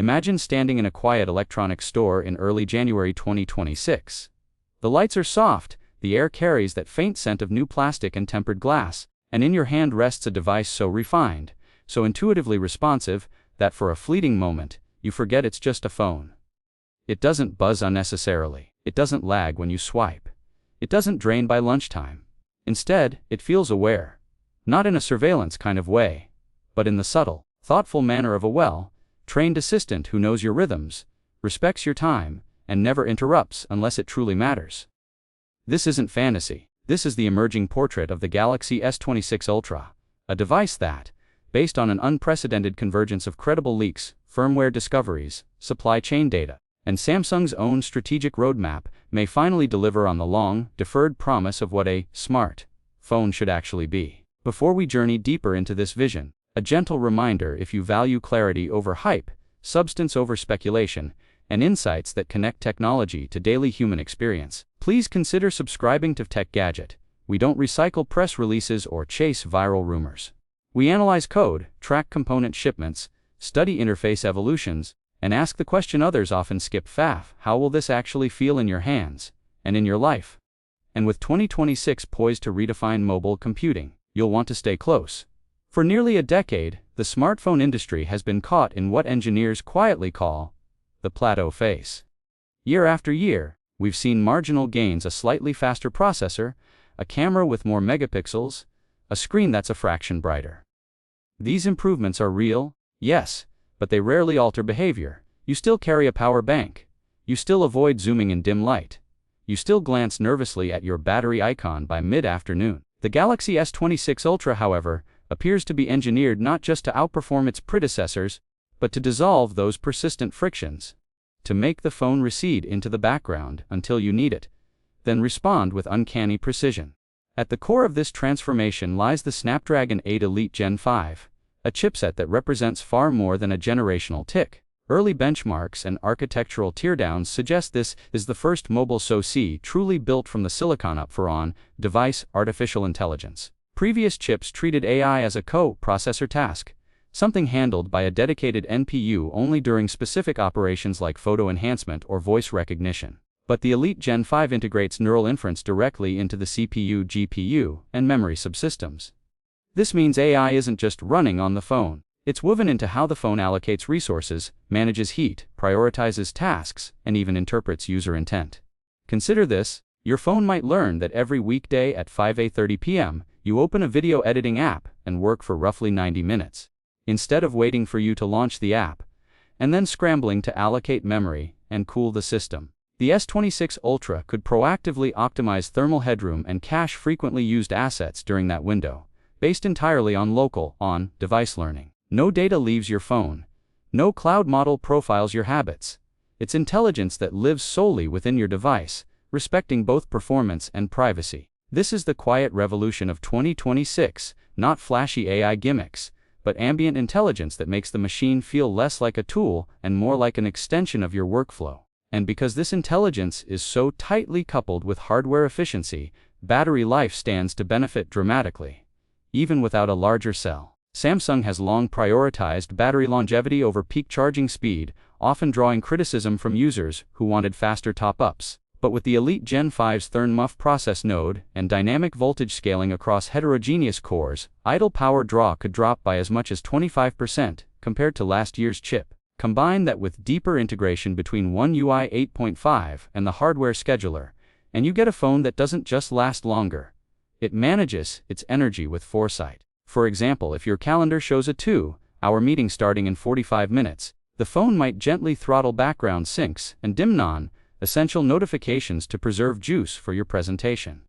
Imagine standing in a quiet electronics store in early January 2026. The lights are soft, the air carries that faint scent of new plastic and tempered glass, and in your hand rests a device so refined, so intuitively responsive, that for a fleeting moment, you forget it's just a phone. It doesn't buzz unnecessarily. It doesn't lag when you swipe. It doesn't drain by lunchtime. Instead, it feels aware. Not in a surveillance kind of way, but in the subtle, thoughtful manner of a well-trained assistant who knows your rhythms, respects your time, and never interrupts unless it truly matters. This isn't fantasy. This is the emerging portrait of the Galaxy S26 Ultra, a device that, based on an unprecedented convergence of credible leaks, firmware discoveries, supply chain data, and Samsung's own strategic roadmap, may finally deliver on the long-deferred promise of what a smart phone should actually be. Before we journey deeper into this vision, a gentle reminder: if you value clarity over hype, substance over speculation, and insights that connect technology to daily human experience, please consider subscribing to Tech Gadget. We don't recycle press releases or chase viral rumors. We analyze code, track component shipments, study interface evolutions, and ask the question others often skip: how will this actually feel in your hands and in your life? And with 2026 poised to redefine mobile computing, you'll want to stay close. For nearly a decade, the smartphone industry has been caught in what engineers quietly call the plateau phase. Year after year, we've seen marginal gains: a slightly faster processor, a camera with more megapixels, a screen that's a fraction brighter. These improvements are real, yes, but they rarely alter behavior. You still carry a power bank. You still avoid zooming in dim light. You still glance nervously at your battery icon by mid-afternoon. The Galaxy S26 Ultra, however, appears to be engineered not just to outperform its predecessors, but to dissolve those persistent frictions, to make the phone recede into the background until you need it, then respond with uncanny precision. At the core of this transformation lies the Snapdragon 8 Elite Gen 5, a chipset that represents far more than a generational tick. Early benchmarks and architectural teardowns suggest this is the first mobile SoC truly built from the silicon up for on-device artificial intelligence. Previous chips treated AI as a co-processor task, something handled by a dedicated NPU only during specific operations like photo enhancement or voice recognition. But the Elite Gen 5 integrates neural inference directly into the CPU, GPU, and memory subsystems. This means AI isn't just running on the phone. It's woven into how the phone allocates resources, manages heat, prioritizes tasks, and even interprets user intent. Consider this: your phone might learn that every weekday at 5:30 p.m., you open a video editing app and work for roughly 90 minutes. Instead of waiting for you to launch the app, and then scrambling to allocate memory and cool the system, the S26 Ultra could proactively optimize thermal headroom and cache frequently used assets during that window, based entirely on local, on-device learning. No data leaves your phone. No cloud model profiles your habits. It's intelligence that lives solely within your device, respecting both performance and privacy. This is the quiet revolution of 2026, not flashy AI gimmicks, but ambient intelligence that makes the machine feel less like a tool and more like an extension of your workflow. And because this intelligence is so tightly coupled with hardware efficiency, battery life stands to benefit dramatically, even without a larger cell. Samsung has long prioritized battery longevity over peak charging speed, often drawing criticism from users who wanted faster top-ups. But with the Elite Gen 5's ThurnMUF process node and dynamic voltage scaling across heterogeneous cores, idle power draw could drop by as much as 25% compared to last year's chip. Combine that with deeper integration between One UI 8.5 and the hardware scheduler, and you get a phone that doesn't just last longer. It manages its energy with foresight. For example, if your calendar shows a 2-hour meeting starting in 45 minutes, the phone might gently throttle background syncs and dim non-essential notifications to preserve juice for your presentation.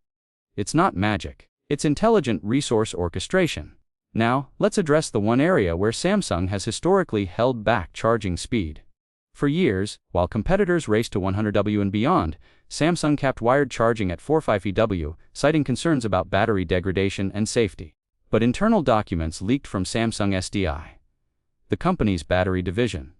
It's not magic. It's intelligent resource orchestration. Now, let's address the one area where Samsung has historically held back charging speed. For years, while competitors raced to 100W and beyond, Samsung capped wired charging at 45EW, citing concerns about battery degradation and safety. But internal documents leaked from Samsung SDI, the company's battery division,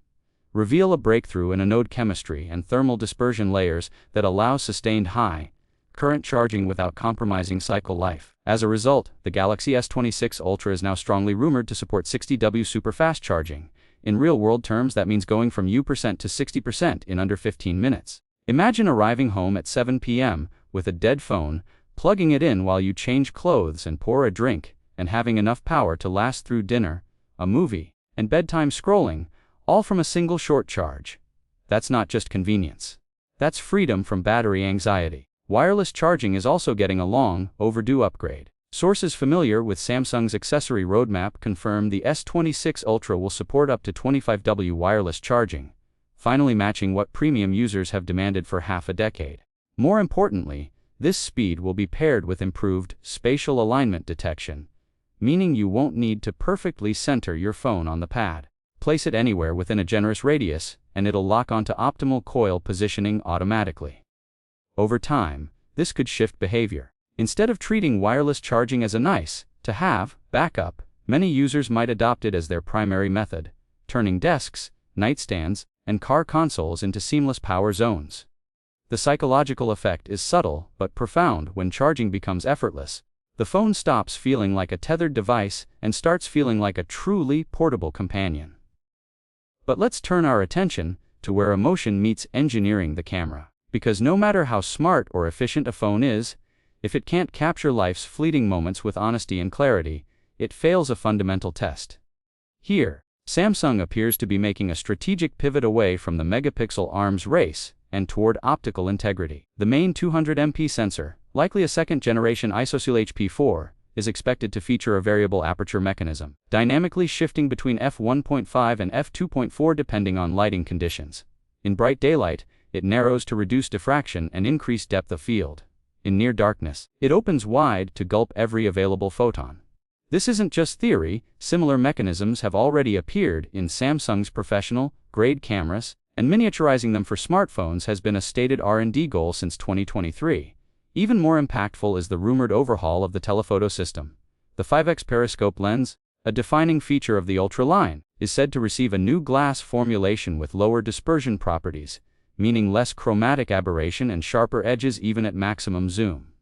reveal a breakthrough in anode chemistry and thermal dispersion layers that allow sustained high current charging without compromising cycle life. As a result, the Galaxy S26 Ultra is now strongly rumored to support 60W super fast charging, In real-world terms, that means going from U% to 60% in under 15 minutes. Imagine arriving home at 7 p.m. with a dead phone, plugging it in while you change clothes and pour a drink, and having enough power to last through dinner, a movie, and bedtime scrolling, all from a single short charge. That's not just convenience. That's freedom from battery anxiety. Wireless charging is also getting a long, overdue upgrade. Sources familiar with Samsung's accessory roadmap confirm the S26 Ultra will support up to 25W wireless charging, finally matching what premium users have demanded for half a decade. More importantly, this speed will be paired with improved spatial alignment detection, meaning you won't need to perfectly center your phone on the pad. Place it anywhere within a generous radius, and it'll lock onto optimal coil positioning automatically. Over time, this could shift behavior. Instead of treating wireless charging as a nice-to-have backup, many users might adopt it as their primary method, turning desks, nightstands, and car consoles into seamless power zones. The psychological effect is subtle but profound. When charging becomes effortless, the phone stops feeling like a tethered device and starts feeling like a truly portable companion. But let's turn our attention to where emotion meets engineering: the camera. Because no matter how smart or efficient a phone is, if it can't capture life's fleeting moments with honesty and clarity, it fails a fundamental test. Here, Samsung appears to be making a strategic pivot away from the megapixel arms race and toward optical integrity. The main 200MP sensor, likely a second-generation isosceles HP4, is expected to feature a variable aperture mechanism, dynamically shifting between f1.5 and f2.4 depending on lighting conditions. In bright daylight, it narrows to reduce diffraction and increase depth of field. In near darkness, it opens wide to gulp every available photon. This isn't just theory. Similar mechanisms have already appeared in Samsung's professional-grade cameras, and miniaturizing them for smartphones has been a stated R&D goal since 2023. Even more impactful is the rumored overhaul of the telephoto system. The 5x periscope lens, a defining feature of the Ultra line, is said to receive a new glass formulation with lower dispersion properties, meaning less chromatic aberration and sharper edges even at maximum zoom.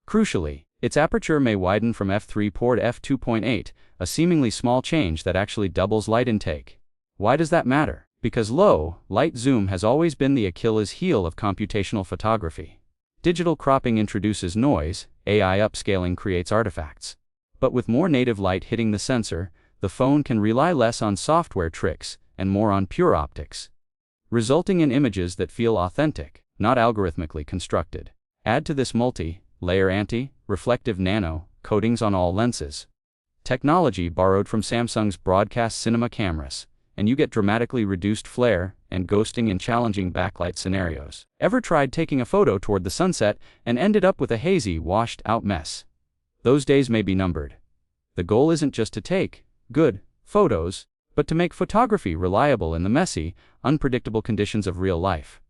Crucially, its aperture may widen from f3.4 to f2.8, a seemingly small change that actually doubles light intake. Why does that matter? Because low light zoom has always been the Achilles heel of computational photography. Digital cropping introduces noise, AI upscaling creates artifacts. But with more native light hitting the sensor, the phone can rely less on software tricks and more on pure optics, resulting in images that feel authentic, not algorithmically constructed. Add to this multi-layer anti-reflective nano coatings on all lenses, technology borrowed from Samsung's broadcast cinema cameras, and you get dramatically reduced flare and ghosting in challenging backlight scenarios. Ever tried taking a photo toward the sunset and ended up with a hazy, washed-out mess? Those days may be numbered. The goal isn't just to take good photos, but to make photography reliable in the messy, unpredictable conditions of real life.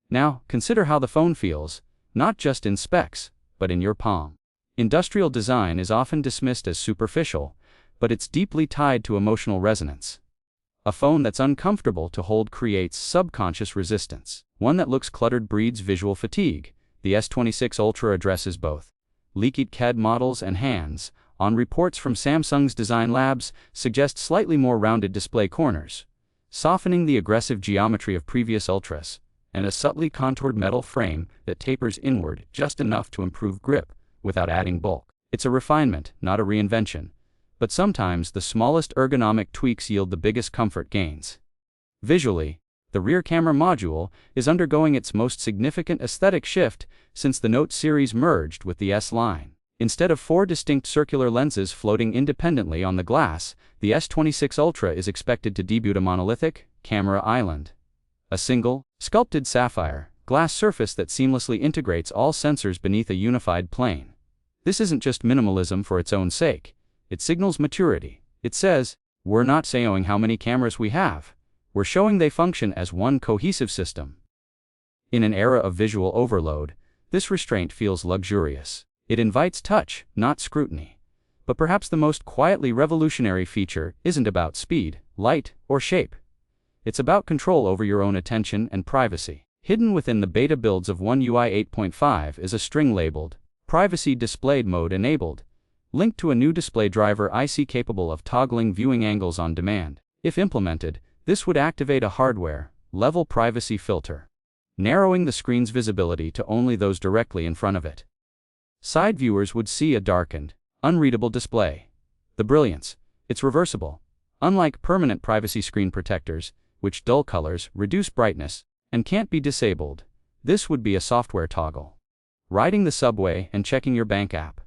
Now, consider how the phone feels, not just in specs, but in your palm. Industrial design is often dismissed as superficial, but it's deeply tied to emotional resonance. A phone that's uncomfortable to hold creates subconscious resistance. One that looks cluttered breeds visual fatigue. The S26 Ultra addresses both leaky CAD models and hands-on reports from Samsung's design labs suggest slightly more rounded display corners, softening the aggressive geometry of previous Ultras, and a subtly contoured metal frame that tapers inward just enough to improve grip without adding bulk. It's a refinement, not a reinvention, but sometimes the smallest ergonomic tweaks yield the biggest comfort gains. Visually, the rear camera module is undergoing its most significant aesthetic shift since the Note series merged with the S line. Instead of 4 distinct circular lenses floating independently on the glass, the S26 Ultra is expected to debut a monolithic camera island. A single, sculpted sapphire glass surface that seamlessly integrates all sensors beneath a unified plane. This isn't just minimalism for its own sake. It signals maturity. It says, we're not saying how many cameras we have. We're showing they function as one cohesive system. In an era of visual overload, this restraint feels luxurious. It invites touch, not scrutiny. But perhaps the most quietly revolutionary feature isn't about speed, light, or shape. It's about control over your own attention and privacy. Hidden within the beta builds of One UI 8.5 is a string labeled Privacy Displayed Mode Enabled, linked to a new display driver IC capable of toggling viewing angles on demand. If implemented, This would activate a hardware-level privacy filter, narrowing the screen's visibility to only those directly in front of it. Side viewers would see a darkened, unreadable display. The brilliance: it's reversible. Unlike permanent privacy screen protectors, which dull colors, reduce brightness, and can't be disabled, this would be a software toggle. Riding the subway and checking your bank app.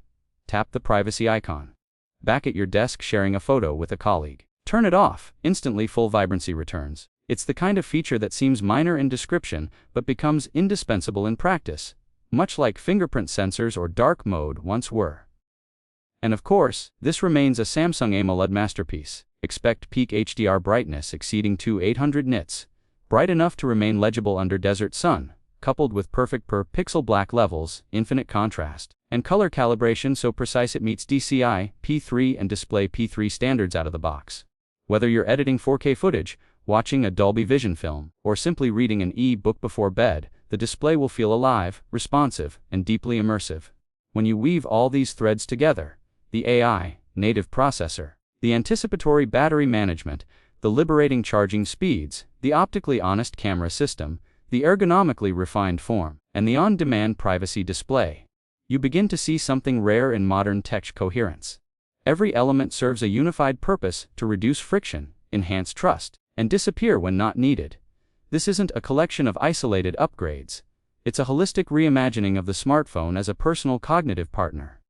Tap the privacy icon. Back at your desk sharing a photo with a colleague. Turn it off, instantly full vibrancy returns. It's the kind of feature that seems minor in description but becomes indispensable in practice, much like fingerprint sensors or dark mode once were. And of course, this remains a Samsung AMOLED masterpiece. Expect peak HDR brightness exceeding 2800 nits, bright enough to remain legible under desert sun, coupled with perfect per pixel black levels, infinite contrast, and color calibration so precise it meets DCI, P3 and Display P3 standards out of the box. Whether you're editing 4K footage, watching a Dolby Vision film, or simply reading an e-book before bed, the display will feel alive, responsive, and deeply immersive. When you weave all these threads together, the AI, native processor, the anticipatory battery management, the liberating charging speeds, the optically honest camera system, the ergonomically refined form, and the on-demand privacy display, you begin to see something rare in modern tech coherence. Every element serves a unified purpose to reduce friction, enhance trust, and disappear when not needed. This isn't a collection of isolated upgrades. It's a holistic reimagining of the smartphone as a personal cognitive partner.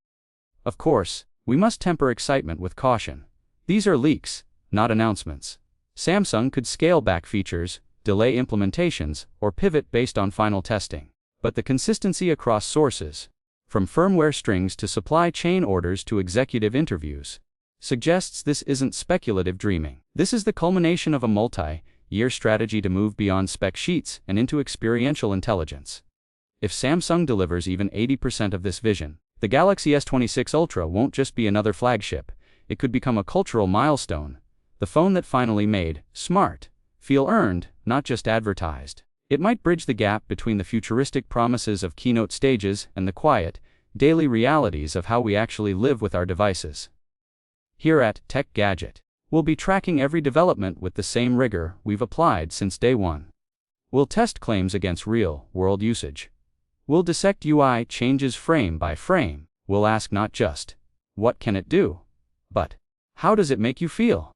Of course, we must temper excitement with caution. These are leaks, not announcements. Samsung could scale back features, delay implementations, or pivot based on final testing. But the consistency across sources, from firmware strings to supply chain orders to executive interviews, suggests this isn't speculative dreaming. This is the culmination of a multi-year strategy to move beyond spec sheets and into experiential intelligence. If Samsung delivers even 80% of this vision, the Galaxy S26 Ultra won't just be another flagship. It could become a cultural milestone, the phone that finally made smart feel earned, not just advertised. It might bridge the gap between the futuristic promises of keynote stages and the quiet, daily realities of how we actually live with our devices. Here at Tech Gadget, we'll be tracking every development with the same rigor we've applied since day one. We'll test claims against real-world usage. We'll dissect UI changes frame by frame. We'll ask not just, what can it do? But, how does it make you feel?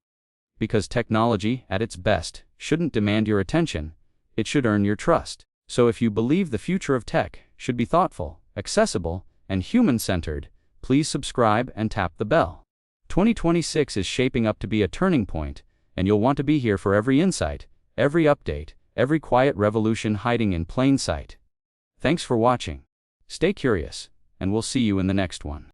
Because technology, at its best, shouldn't demand your attention, it should earn your trust. So if you believe the future of tech should be thoughtful, accessible, and human-centered, please subscribe and tap the bell. 2026 is shaping up to be a turning point, and you'll want to be here for every insight, every update, every quiet revolution hiding in plain sight. Thanks for watching. Stay curious, and we'll see you in the next one.